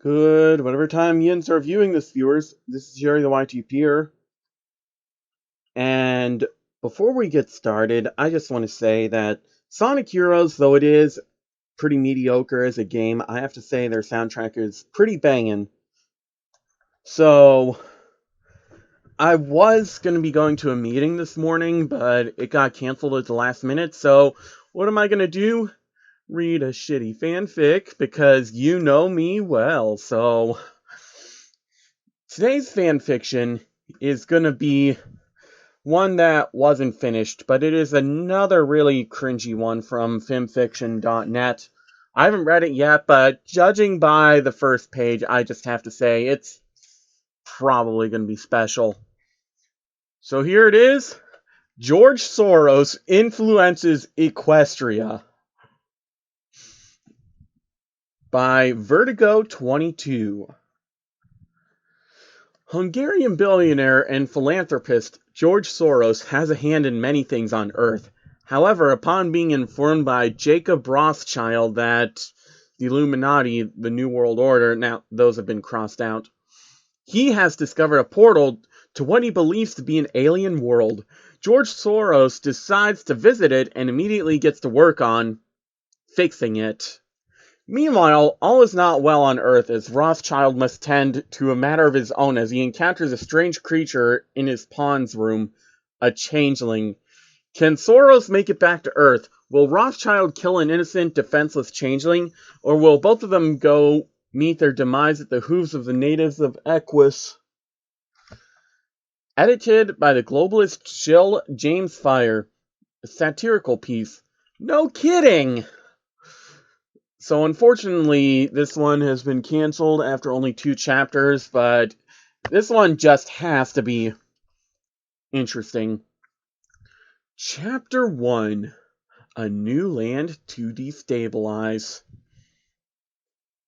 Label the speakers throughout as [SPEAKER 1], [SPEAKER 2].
[SPEAKER 1] Good, whatever time yins are viewing this, viewers. This is Jerry the YTPer. And before we get started, I just want to say that Sonic Heroes, though it is pretty mediocre as a game, I have to say their soundtrack is pretty banging. So, I was going to be going to a meeting this morning, but it got canceled at the last minute, so what am I going to do? Read a shitty fanfic, because you know me well. So, today's fanfiction is going to be one that wasn't finished, but it is another really cringy one from fanfiction.net. I haven't read it yet, but judging by the first page, I just have to say it's probably going to be special. So here it is, George Soros influences Equestria by Vertigo22. Hungarian billionaire and philanthropist George Soros has a hand in many things on Earth. However, upon being informed by Jacob Rothschild that the Illuminati, the New World Order, now those have been crossed out, he has discovered a portal to what he believes to be an alien world. George Soros decides to visit it and immediately gets to work on fixing it. Meanwhile, all is not well on Earth as Rothschild must tend to a matter of his own as he encounters a strange creature in his pawn's room, a changeling. Can Soros make it back to Earth? Will Rothschild kill an innocent, defenseless changeling? Or will both of them go meet their demise at the hooves of the natives of Equus? Edited by the globalist Jill James Fire. A satirical piece. No kidding! So unfortunately, this one has been canceled after only 2 chapters, but this one just has to be interesting. Chapter 1. A New Land to Destabilize.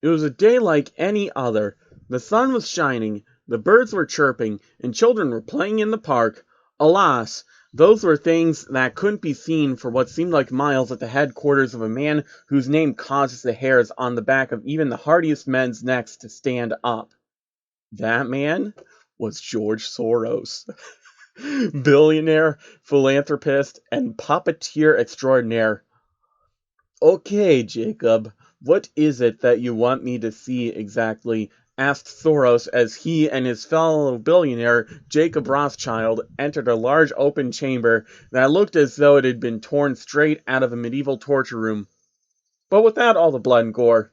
[SPEAKER 1] It was a day like any other. The sun was shining, the birds were chirping, and children were playing in the park. Alas, those were things that couldn't be seen for what seemed like miles at the headquarters of a man whose name causes the hairs on the back of even the hardiest men's necks to stand up. That man was George Soros. Billionaire, philanthropist, and puppeteer extraordinaire. Okay, Jacob, what is it that you want me to see exactly? Asked Soros as he and his fellow billionaire, Jacob Rothschild, entered a large open chamber that looked as though it had been torn straight out of a medieval torture room, but without all the blood and gore.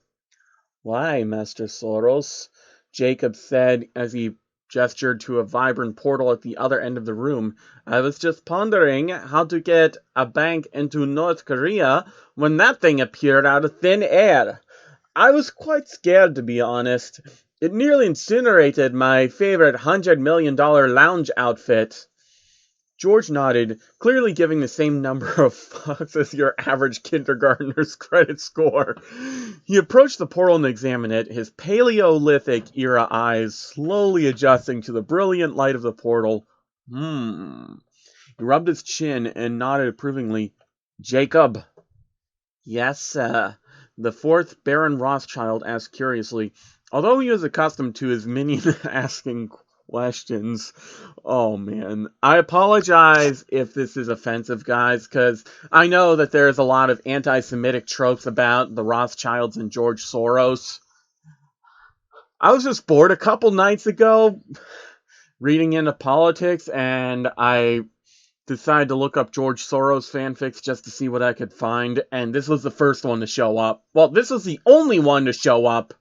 [SPEAKER 1] Why, Master Soros? Jacob said as he gestured to a vibrant portal at the other end of the room. I was just pondering how to get a bank into North Korea when that thing appeared out of thin air. I was quite scared, to be honest. It nearly incinerated my favorite $100 million lounge outfit. George nodded, clearly giving the same number of fucks as your average kindergartner's credit score. He approached the portal and examined it, his Paleolithic-era eyes slowly adjusting to the brilliant light of the portal. He rubbed his chin and nodded approvingly. Jacob. Yes, sir. The 4th Baron Rothschild asked curiously, although he was accustomed to his minion asking questions. Oh, man. I apologize if this is offensive, guys, because I know that there's a lot of anti-Semitic tropes about the Rothschilds and George Soros. I was just bored a couple nights ago reading into politics, and I decided to look up George Soros fanfics just to see what I could find, and this was the first one to show up. Well, this was the only one to show up.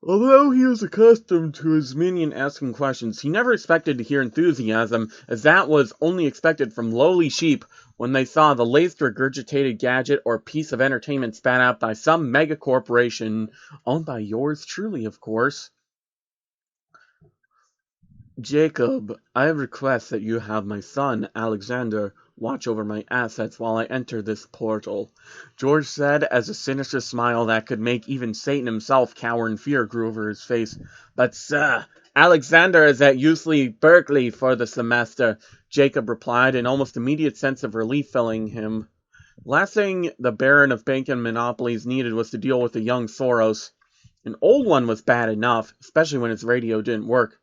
[SPEAKER 1] Although he was accustomed to his minion asking questions, he never expected to hear enthusiasm, as that was only expected from lowly sheep when they saw the latest regurgitated gadget or piece of entertainment spat out by some mega corporation, owned by yours truly, of course. Jacob, I request that you have my son, Alexander, watch over my assets while I enter this portal, George said as a sinister smile that could make even Satan himself cower in fear grew over his face. But sir, Alexander is at UC Berkeley for the semester, Jacob replied, an almost immediate sense of relief filling him. Last thing the Baron of Bacon Monopolies needed was to deal with a young Soros. An old one was bad enough, especially when his radio didn't work.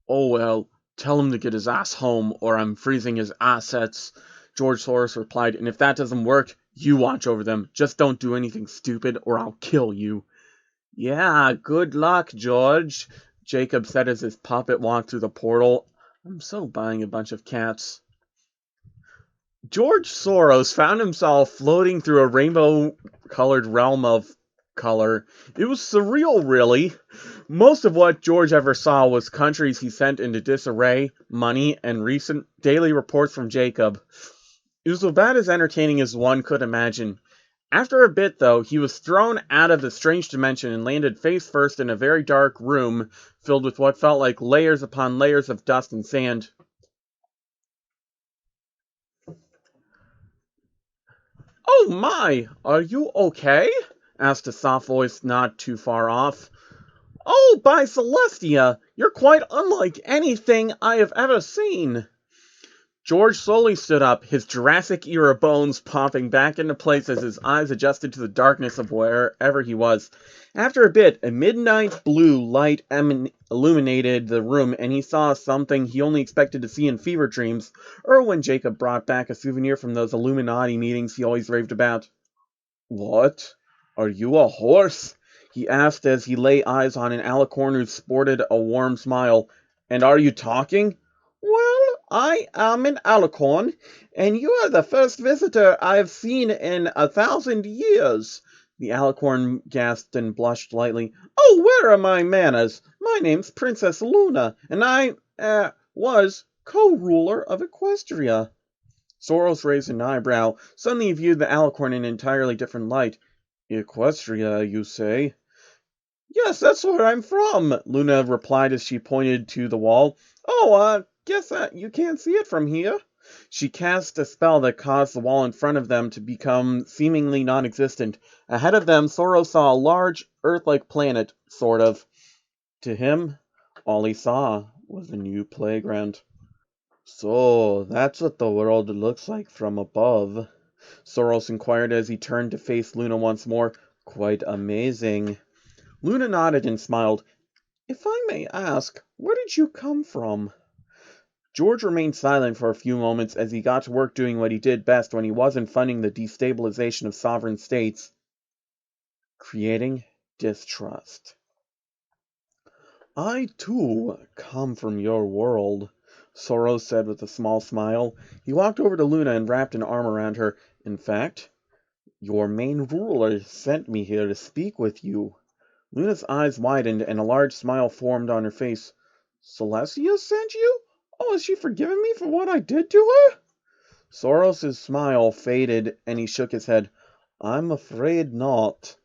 [SPEAKER 1] Oh well, tell him to get his ass home, or I'm freezing his assets, George Soros replied, and if that doesn't work, you watch over them. Just don't do anything stupid, or I'll kill you. Yeah, good luck, George, Jacob said as his puppet walked through the portal. I'm so buying a bunch of cats. George Soros found himself floating through a rainbow-colored realm of color. It was surreal, really. Most of what George ever saw was countries he sent into disarray, money, and recent daily reports from Jacob. It was about as entertaining as one could imagine. After a bit, though, he was thrown out of the strange dimension and landed face first in a very dark room filled with what felt like layers upon layers of dust and sand. Oh my, are you okay? Asked a soft voice not too far off. Oh, by Celestia, you're quite unlike anything I have ever seen. George slowly stood up, his Jurassic-era bones popping back into place as his eyes adjusted to the darkness of wherever he was. After a bit, a midnight blue light illuminated the room, and he saw something he only expected to see in fever dreams, or when Jacob brought back a souvenir from those Illuminati meetings he always raved about. What? Are you a horse? He asked as he lay eyes on an alicorn who sported a warm smile. And are you talking? Well, I am an alicorn, and you are the first visitor I have seen in 1,000 years. The alicorn gasped and blushed lightly. Oh, where are my manners? My name's Princess Luna, and I, was co-ruler of Equestria. Soros raised an eyebrow. Suddenly he viewed the alicorn in an entirely different light. Equestria, you say? Yes, that's where I'm from, Luna replied as she pointed to the wall. Oh, guess you can't see it from here. She cast a spell that caused the wall in front of them to become seemingly non-existent. Ahead of them, Soros saw a large, Earth-like planet, sort of. To him, all he saw was a new playground. So, that's what the world looks like from above, Soros inquired as he turned to face Luna once more. Quite amazing. Luna nodded and smiled. If I may ask, where did you come from? George remained silent for a few moments as he got to work doing what he did best when he wasn't funding the destabilization of sovereign states. Creating distrust. I, too, come from your world, Soros said with a small smile. He walked over to Luna and wrapped an arm around her. In fact, your main ruler sent me here to speak with you. Luna's eyes widened and a large smile formed on her face. Celestia sent you? Oh, has she forgiven me for what I did to her? Soros' smile faded and he shook his head. I'm afraid not.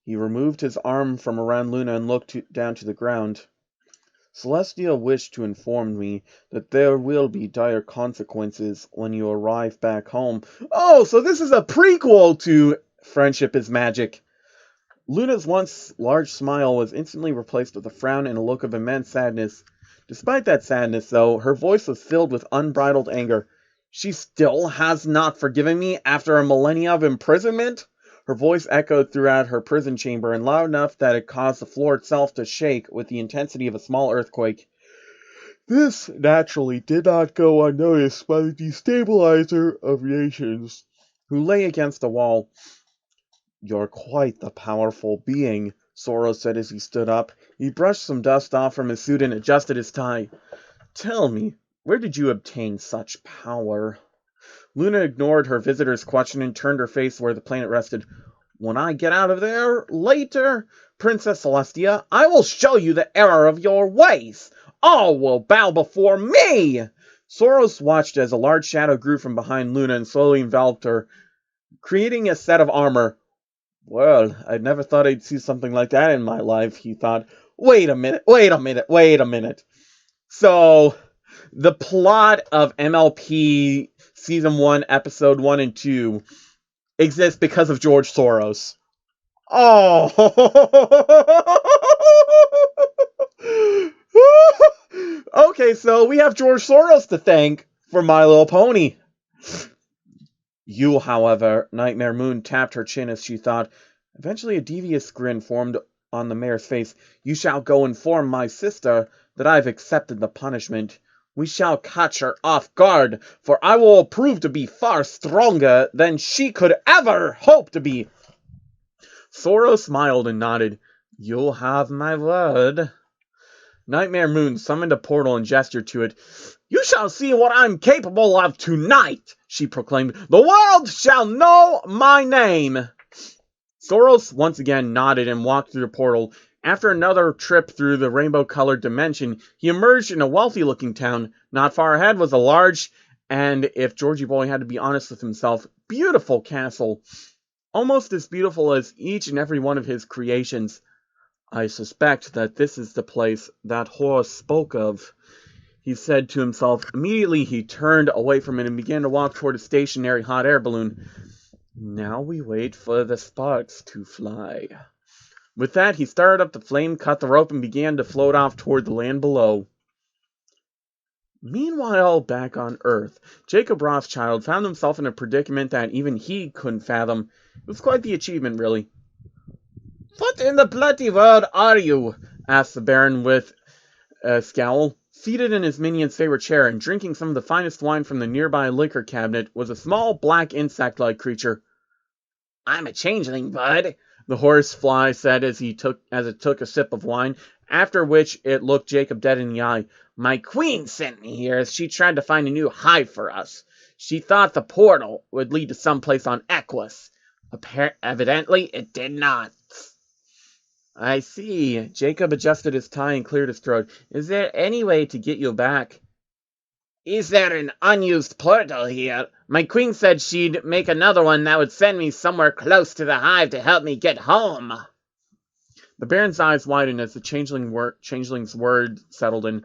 [SPEAKER 1] He removed his arm from around Luna and looked down to the ground. Celestia wished to inform me that there will be dire consequences when you arrive back home. Oh, so this is a prequel to Friendship is Magic. Luna's once large smile was instantly replaced with a frown and a look of immense sadness. Despite that sadness, though, her voice was filled with unbridled anger. She still has not forgiven me after a millennia of imprisonment? Her voice echoed throughout her prison chamber, and loud enough that it caused the floor itself to shake with the intensity of a small earthquake. This, naturally, did not go unnoticed by the destabilizer of nations, who lay against the wall. You're quite the powerful being, Soros said as he stood up. He brushed some dust off from his suit and adjusted his tie. Tell me, where did you obtain such power? Luna ignored her visitor's question and turned her face where the planet rested. When I get out of there later, Princess Celestia, I will show you the error of your ways. All will bow before me! Soros watched as a large shadow grew from behind Luna and slowly enveloped her, creating a set of armor. Well, I never thought I'd see something like that in my life, he thought. Wait a minute. So, the plot of MLP Season 1, Episode 1 and 2 exists because of George Soros. Oh! Okay, so we have George Soros to thank for My Little Pony. You, however, Nightmare Moon tapped her chin as she thought. Eventually a devious grin formed on the mayor's face. You shall go inform my sister that I have accepted the punishment. We shall catch her off guard, for I will prove to be far stronger than she could ever hope to be. Soros smiled and nodded. You'll have my word. Nightmare Moon summoned a portal and gestured to it. You shall see what I'm capable of tonight, she proclaimed. The world shall know my name. Soros once again nodded and walked through the portal. After another trip through the rainbow-colored dimension, he emerged in a wealthy-looking town. Not far ahead was a large, and if Georgie Boy had to be honest with himself, beautiful castle. Almost as beautiful as each and every one of his creations. I suspect that this is the place that horse spoke of, he said to himself. Immediately he turned away from it and began to walk toward a stationary hot air balloon. Now we wait for the sparks to fly. With that, he started up the flame, cut the rope, and began to float off toward the land below. Meanwhile, back on Earth, Jacob Rothschild found himself in a predicament that even he couldn't fathom. It was quite the achievement, really. What in the bloody world are you? Asked the Baron with a scowl. Seated in his minion's favorite chair and drinking some of the finest wine from the nearby liquor cabinet was a small black insect-like creature. I'm a changeling, bud, the horsefly said as it took a sip of wine, after which it looked Jacob dead in the eye. My queen sent me here as she tried to find a new hive for us. She thought the portal would lead to someplace on Equus. Evidently, it did not. I see. Jacob adjusted his tie and cleared his throat. Is there any way to get you back? Is there an unused portal here? My queen said she'd make another one that would send me somewhere close to the hive to help me get home. The Baron's eyes widened as the changeling's word settled in.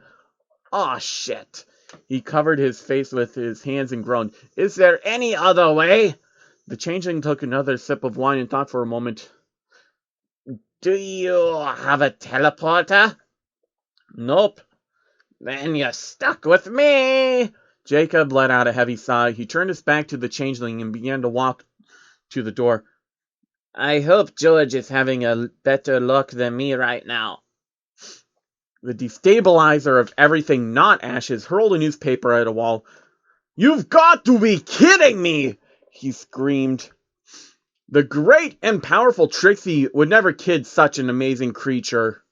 [SPEAKER 1] Aw, shit. He covered his face with his hands and groaned. Is there any other way? The changeling took another sip of wine and thought for a moment. Do you have a teleporter? Nope. Then you're stuck with me. Jacob let out a heavy sigh. He turned his back to the changeling and began to walk to the door. I hope George is having a better luck than me right now. The destabilizer of everything not ashes hurled a newspaper at a wall. You've got to be kidding me! He screamed. The great and powerful Trixie would never kid such an amazing creature.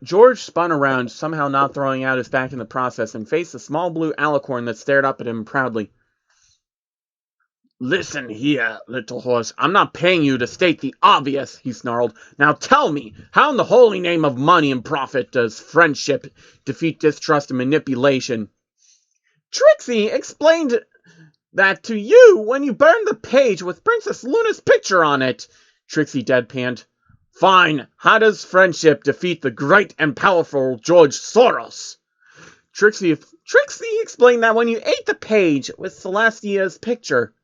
[SPEAKER 1] George spun around, somehow not throwing out his back in the process, and faced a small blue alicorn that stared up at him proudly. Listen here, little horse. I'm not paying you to state the obvious, he snarled. Now tell me, how in the holy name of money and profit does friendship defeat distrust and manipulation? Trixie explained that to you when you burned the page with Princess Luna's picture on it, Trixie deadpanned. Fine, how does friendship defeat the great and powerful George Soros? Trixie explained that when you ate the page with Celestia's picture.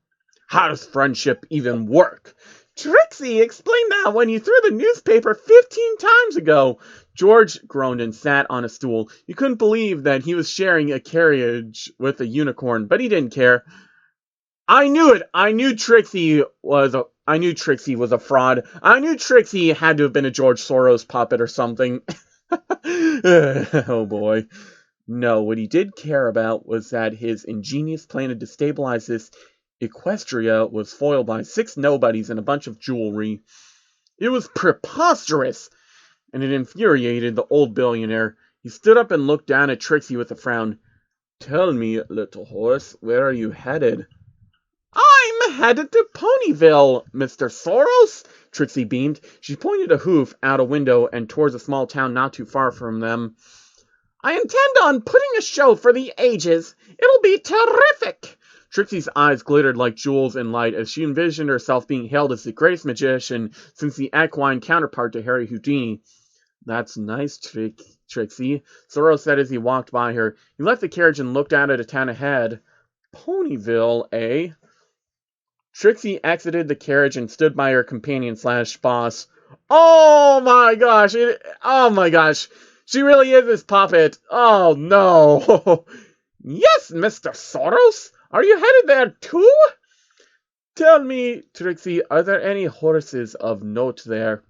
[SPEAKER 1] How does friendship even work? Trixie explained that when you threw the newspaper 15 times ago. George groaned and sat on a stool. He couldn't believe that he was sharing a carriage with a unicorn, but he didn't care. I knew it. I knew Trixie was a fraud. I knew Trixie had to have been a George Soros puppet or something. Oh boy. No, what he did care about was that his ingenious plan to destabilize this Equestria was foiled by 6 nobodies and a bunch of jewelry. It was preposterous, and it infuriated the old billionaire. He stood up and looked down at Trixie with a frown. Tell me, little horse, where are you headed? I'm headed to Ponyville, Mr. Soros, Trixie beamed. She pointed a hoof out a window and towards a small town not too far from them. I intend on putting a show for the ages. It'll be terrific. Trixie's eyes glittered like jewels in light as she envisioned herself being hailed as the greatest magician since the equine counterpart to Harry Houdini. That's nice, Trixie, Soros said as he walked by her. He left the carriage and looked out at a town ahead. Ponyville, eh? Trixie exited the carriage and stood by her companion/boss. Oh my gosh! Oh my gosh! She really is his puppet! Oh no! Yes, Mr. Soros? Are you headed there too? Tell me, Trixie, are there any horses of note there?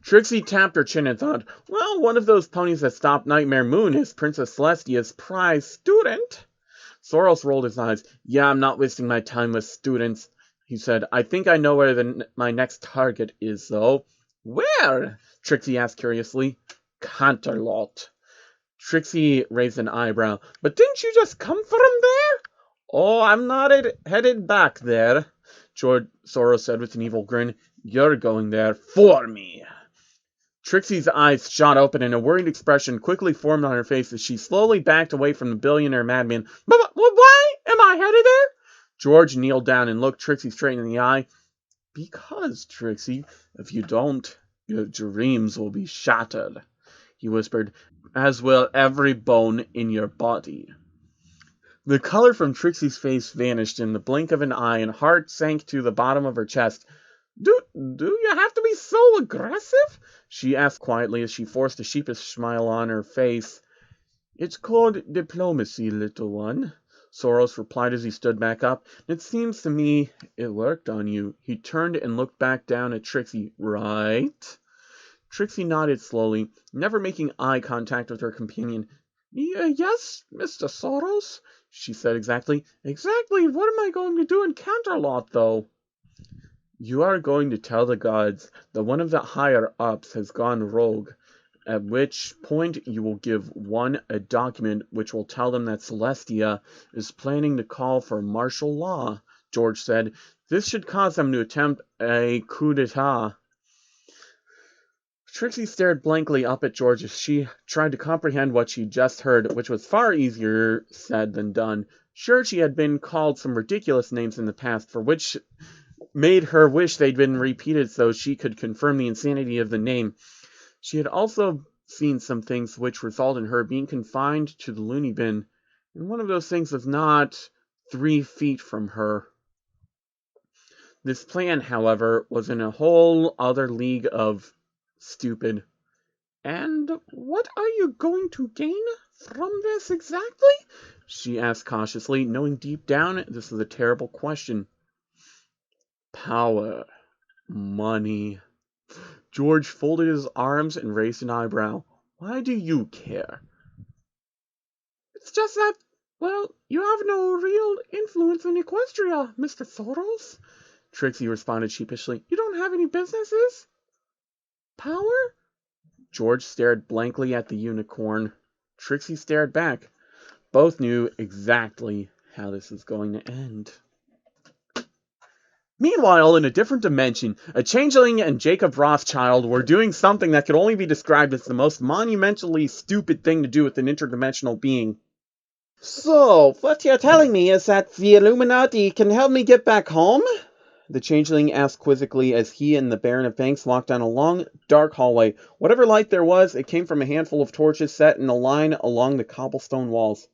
[SPEAKER 1] Trixie tapped her chin and thought, well, one of those ponies that stopped Nightmare Moon is Princess Celestia's prize student. Soros rolled his eyes. Yeah, I'm not wasting my time with students, he said. I think I know where my next target is, though. Where? Trixie asked curiously. Canterlot. Trixie raised an eyebrow. But didn't you just come from there? Oh, I'm not headed back there, Soros said with an evil grin. You're going there for me. Trixie's eyes shot open and a worried expression quickly formed on her face as she slowly backed away from the billionaire madman. But why am I headed there? George kneeled down and looked Trixie straight in the eye. Because, Trixie, if you don't, your dreams will be shattered, he whispered, as will every bone in your body. The color from Trixie's face vanished in the blink of an eye and heart sank to the bottom of her chest. Do you have to be so aggressive? She asked quietly as she forced a sheepish smile on her face. It's called diplomacy, little one, Soros replied as he stood back up. It seems to me it worked on you. He turned and looked back down at Trixie. Right? Trixie nodded slowly, never making eye contact with her companion. Yes, Mr. Soros, she said exactly. Exactly what am I going to do in Canterlot, though? You are going to tell the gods that one of the higher-ups has gone rogue, at which point you will give one a document which will tell them that Celestia is planning to call for martial law, George said. This should cause them to attempt a coup d'etat. Trixie stared blankly up at George as she tried to comprehend what she'd just heard, which was far easier said than done. Sure, she had been called some ridiculous names in the past, for which made her wish they'd been repeated so she could confirm the insanity of the name. She had also seen some things which result in her being confined to the loony bin, and one of those things was not 3 feet from her. This plan, however, was in a whole other league of stupid. And what are you going to gain from this exactly? She asked cautiously, knowing deep down this was a terrible question. Power. Money. George folded his arms and raised an eyebrow. Why do you care? It's just that, well, you have no real influence in Equestria, Mr. Soros, Trixie responded sheepishly. You don't have any businesses? Power? George stared blankly at the unicorn. Trixie stared back. Both knew exactly how this was going to end. Meanwhile, in a different dimension, a changeling and Jacob Rothschild were doing something that could only be described as the most monumentally stupid thing to do with an interdimensional being. So, what you're telling me is that the Illuminati can help me get back home? The changeling asked quizzically as he and the Baron of Banks walked down a long, dark hallway. Whatever light there was, it came from a handful of torches set in a line along the cobblestone walls.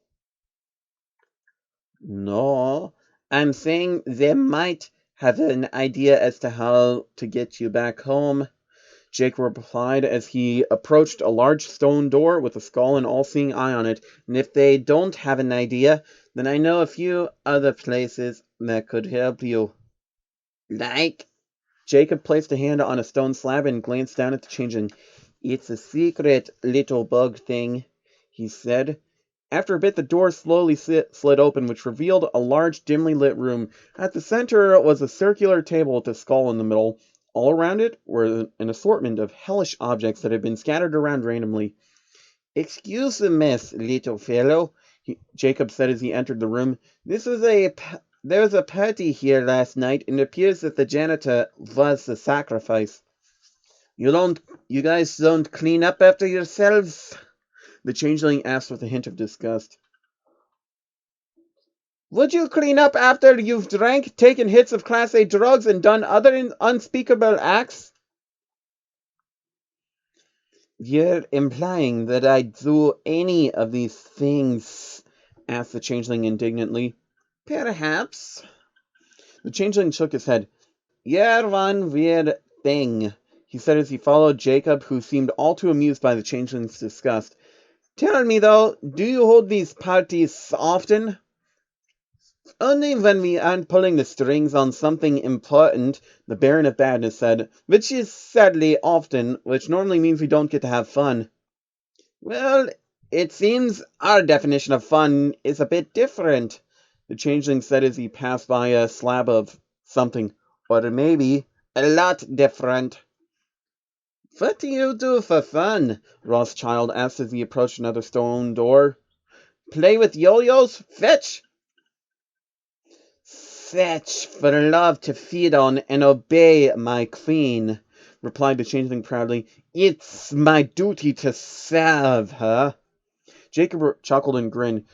[SPEAKER 1] No, I'm saying they might have an idea as to how to get you back home, Jake replied as he approached a large stone door with a skull and all-seeing eye on it. And if they don't have an idea, then I know a few other places that could help you. Like? Jacob placed a hand on a stone slab and glanced down at the changeling. It's a secret little bug thing, he said. After a bit, the door slowly slid open, which revealed a large, dimly lit room. At the center was a circular table with a skull in the middle. All around it were an assortment of hellish objects that had been scattered around randomly. Excuse the mess, little fellow, Jacob said as he entered the room. There was a party here last night, and it appears that the janitor was the sacrifice. You guys don't clean up after yourselves? The changeling asked with a hint of disgust. Would you clean up after you've drank, taken hits of Class A drugs, and done other unspeakable acts? You're implying that I'd do any of these things, asked the changeling indignantly. Perhaps. The changeling shook his head. You're one weird thing. he said as he followed Jacob, who seemed all too amused by the changeling's disgust. Tell me, though, do you hold these parties often? Only when we aren't pulling the strings on something important, the Baron of Badness said, which is sadly often, which normally means we don't get to have fun. Well, it seems our definition of fun is a bit different, the changeling said as he passed by a slab of something, or maybe a lot different. What do you do for fun? Rothschild asked as he approached another stone door. Play with yo-yos? Fetch! Fetch for love to feed on and obey my queen, replied the changeling proudly. It's my duty to serve her. Jacob chuckled and grinned.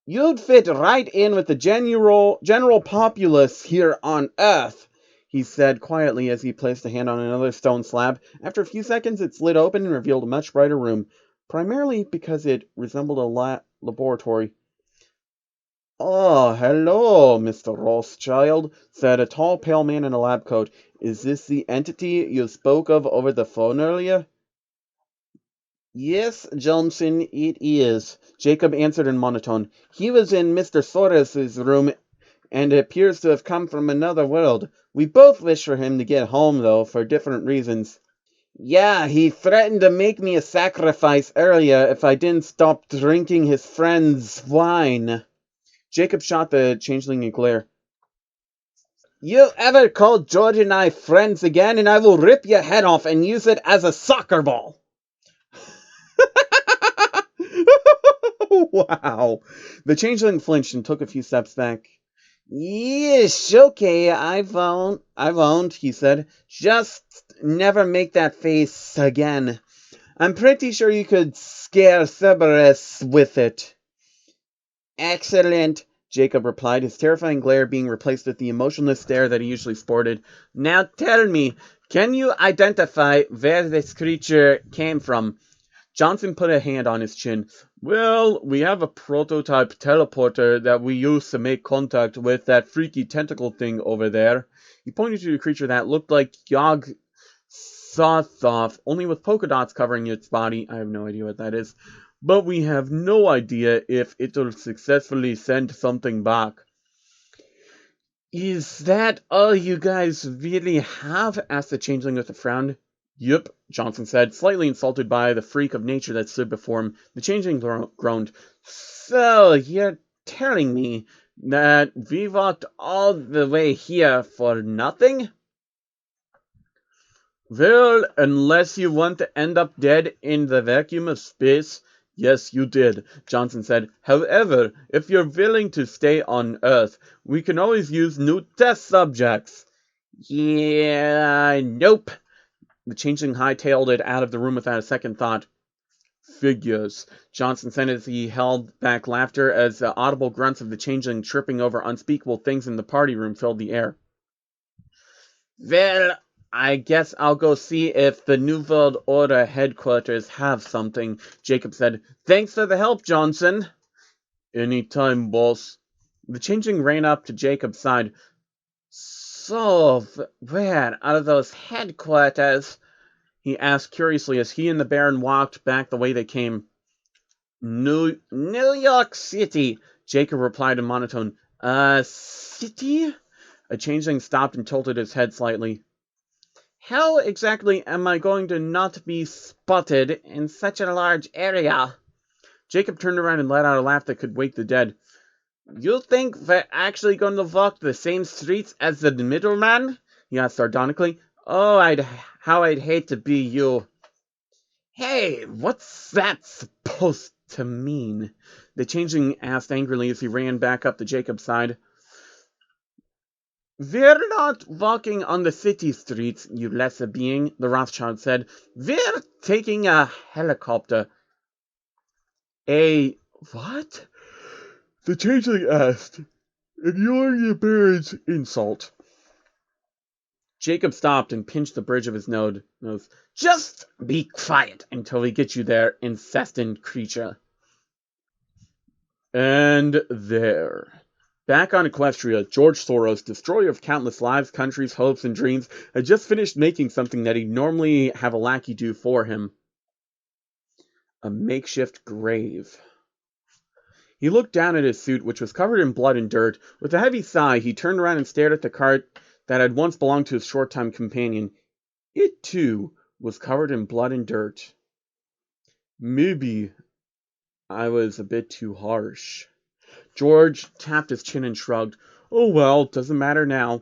[SPEAKER 1] You'd fit right in with the general populace here on Earth, he said quietly as he placed a hand on another stone slab. After a few seconds, it slid open and revealed a much brighter room, primarily because it resembled a laboratory. Oh, hello, Mr. Rothschild, said a tall, pale man in a lab coat. Is this the entity you spoke of over the phone earlier? Yes, Johnson, it is, Jacob answered in monotone. He was in Mr. Soros' room and appears to have come from another world. We both wish for him to get home, though, for different reasons. Yeah, he threatened to make me a sacrifice earlier if I didn't stop drinking his friend's wine. Jacob shot the changeling a glare. You ever call George and I friends again, and I will rip your head off and use it as a soccer ball. Wow. The changeling flinched and took a few steps back. Yes, okay, I won't, he said. Just never make that face again. I'm pretty sure you could scare Cerberus with it. Excellent, Jacob replied, his terrifying glare being replaced with the emotionless stare that he usually sported. Now tell me, can you identify where this creature came from? Johnson put a hand on his chin. Well, we have a prototype teleporter that we used to make contact with that freaky tentacle thing over there. He pointed to a creature that looked like Yog-Sothoth, only with polka dots covering its body. I have no idea what that is. But we have no idea if it'll successfully send something back. Is that all you guys really have? Asked the changeling with a frown. Yup, Johnson said, slightly insulted by the freak of nature that stood before him. The changeling groaned. So, you're telling me that we walked all the way here for nothing? Well, unless you want to end up dead in the vacuum of space, yes, you did, Johnson said. However, if you're willing to stay on Earth, we can always use new test subjects. Yeah, nope. The changeling hightailed it out of the room without a second thought. Figures, Johnson said as he held back laughter as the audible grunts of the changeling tripping over unspeakable things in the party room filled the air. Well, I guess I'll go see if the New World Order headquarters have something, Jacob said. Thanks for the help, Johnson. Anytime, boss. The changeling ran up to Jacob's side. So, where are those headquarters? He asked curiously as he and the Baron walked back the way they came. New York City, Jacob replied in monotone. City? A changeling stopped and tilted his head slightly. How exactly am I going to not be spotted in such a large area? Jacob turned around and let out a laugh that could wake the dead. You think we're actually going to walk the same streets as the middleman? He asked sardonically. Oh, how I'd hate to be you. Hey, what's that supposed to mean? The changeling asked angrily as he ran back up to Jacob's side. We're not walking on the city streets, you lesser being, the Rothschild said. We're taking a helicopter. A what? The changeling asked, ignoring the Baron's insult. Jacob stopped and pinched the bridge of his nose. Just be quiet until we get you there, incessant creature. And there, Back on Equestria, George Soros, destroyer of countless lives, countries, hopes, and dreams, had just finished making something that he'd normally have a lackey do for him. A makeshift grave. He looked down at his suit, which was covered in blood and dirt. With a heavy sigh, he turned around and stared at the cart that had once belonged to his short-time companion. It, too, was covered in blood and dirt. Maybe I was a bit too harsh. George tapped his chin and shrugged. Oh well, doesn't matter now.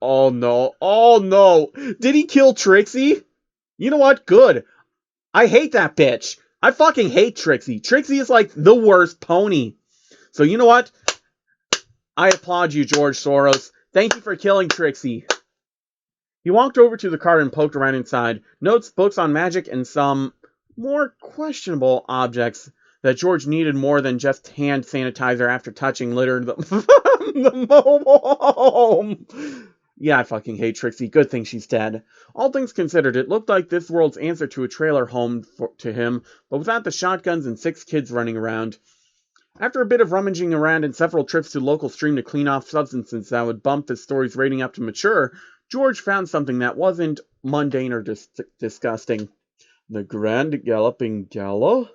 [SPEAKER 1] Oh no, oh no! Did he kill Trixie? You know what? Good. I hate that bitch. I fucking hate Trixie. Trixie is like the worst pony. So you know what? I applaud you, George Soros. Thank you for killing Trixie. He walked over to the cart and poked around inside. Notes, books on magic, and some more questionable objects that George needed more than just hand sanitizer after touching littered the mobile home. Yeah, I fucking hate Trixie. Good thing she's dead. All things considered, it looked like this world's answer to a trailer home to him, but without the shotguns and 6 kids running around. After a bit of rummaging around and several trips to local stream to clean off substances that would bump the story's rating up to mature, George found something that wasn't mundane or disgusting. The Grand Galloping Gala?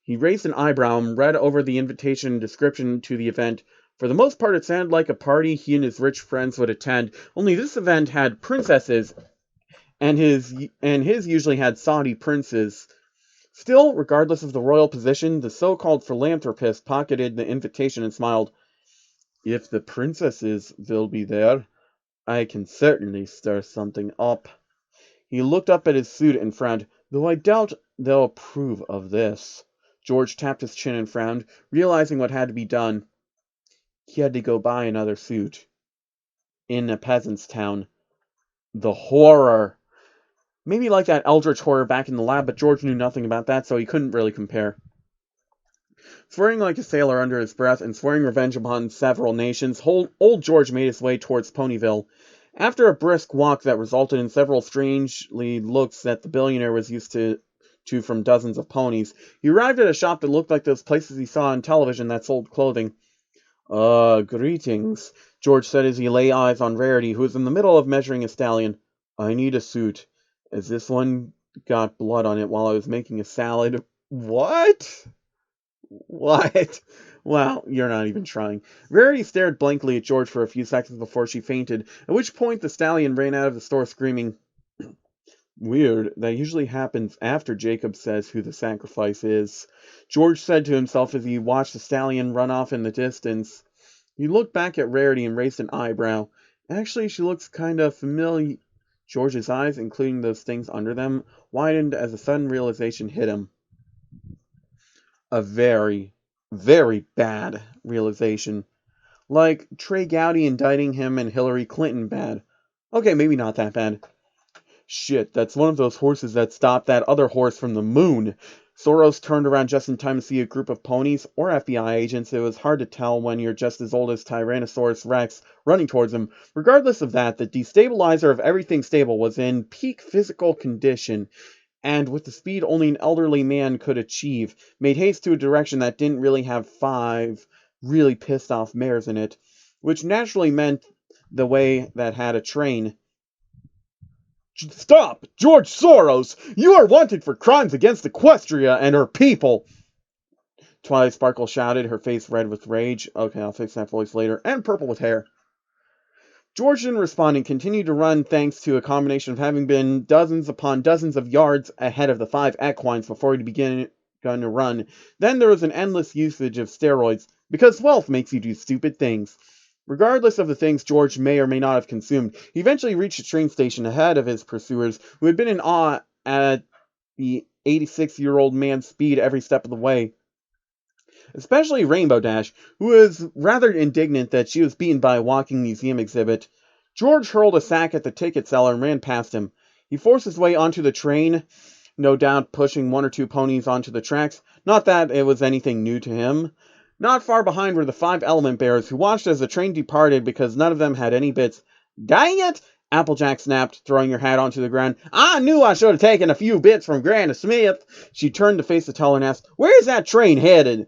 [SPEAKER 1] He raised an eyebrow and read over the invitation and description to the event. For the most part, it sounded like a party he and his rich friends would attend, only this event had princesses, and his usually had Saudi princes. Still, regardless of the royal position, the so-called philanthropist pocketed the invitation and smiled. If the princesses will be there, I can certainly stir something up. He looked up at his suit and frowned, though I doubt they'll approve of this. George tapped his chin and frowned, realizing what had to be done. He had to go buy another suit. In a peasant's town. The horror! Maybe like that eldritch horror back in the lab, but George knew nothing about that, so he couldn't really compare. Swearing like a sailor under his breath and swearing revenge upon several nations, old George made his way towards Ponyville. After a brisk walk that resulted in several strangely looks that the billionaire was used to from dozens of ponies, he arrived at a shop that looked like those places he saw on television that sold clothing. Greetings, George said as he lay eyes on Rarity, who was in the middle of measuring a stallion. I need a suit, as this one got blood on it while I was making a salad. What? What? Well, you're not even trying. Rarity stared blankly at George for a few seconds before she fainted, at which point the stallion ran out of the store screaming. Weird, that usually happens after Jacob says who the sacrifice is, George said to himself as he watched the stallion run off in the distance. He looked back at Rarity and raised an eyebrow. Actually, she looks kind of familiar. George's eyes, including those things under them, widened as a sudden realization hit him. A very, very bad realization. Like Trey Gowdy indicting him and Hillary Clinton bad. Okay, maybe not that bad. Shit, that's one of those horses that stopped that other horse from the moon. Soros turned around just in time to see a group of ponies, or FBI agents. It was hard to tell when you're just as old as Tyrannosaurus Rex, running towards him. Regardless of that, the destabilizer of everything stable was in peak physical condition, and with the speed only an elderly man could achieve, made haste to a direction that didn't really have 5 really pissed off mares in it, which naturally meant the way that had a train. Stop! George Soros! You are wanted for crimes against Equestria and her people! Twilight Sparkle shouted, her face red with rage. Okay, I'll fix that voice later. And purple with hair. George didn't respond and continued to run thanks to a combination of having been dozens upon dozens of yards ahead of the 5 equines before he began to run. Then there was an endless usage of steroids, because wealth makes you do stupid things. Regardless of the things George may or may not have consumed, he eventually reached the train station ahead of his pursuers, who had been in awe at the 86-year-old man's speed every step of the way. Especially Rainbow Dash, who was rather indignant that she was beaten by a walking museum exhibit. George hurled a sack at the ticket seller and ran past him. He forced his way onto the train, no doubt pushing 1 or 2 ponies onto the tracks. Not that it was anything new to him. Not far behind were the 5 element bearers, who watched as the train departed because none of them had any bits. Dang it! Applejack snapped, throwing her hat onto the ground. I knew I should have taken a few bits from Granny Smith. She turned to face the teller and asked, Where's that train headed?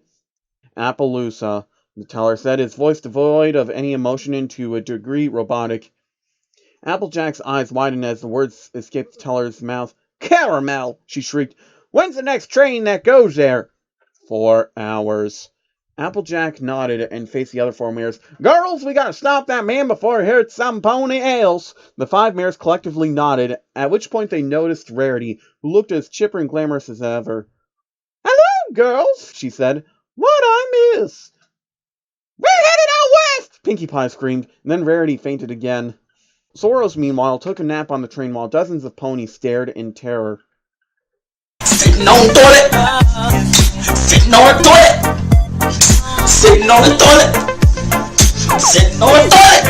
[SPEAKER 1] Appaloosa. the teller said, his voice devoid of any emotion and to a degree robotic. Applejack's eyes widened as the words escaped the teller's mouth. Caramel! She shrieked. When's the next train that goes there? 4 hours. Applejack nodded and faced the other 4 mares. Girls, we gotta stop that man before he hurts some pony else. The 5 mares collectively nodded, at which point they noticed Rarity, who looked as chipper and glamorous as ever. Hello, girls, she said. What I miss? We're headed out west! Pinkie Pie screamed, and then Rarity fainted again. Soros, meanwhile, took a nap on the train while dozens of ponies stared in terror.
[SPEAKER 2] Sitting on the toilet! Sitting on the toilet! Sitting on the toilet! Sitting on the toilet!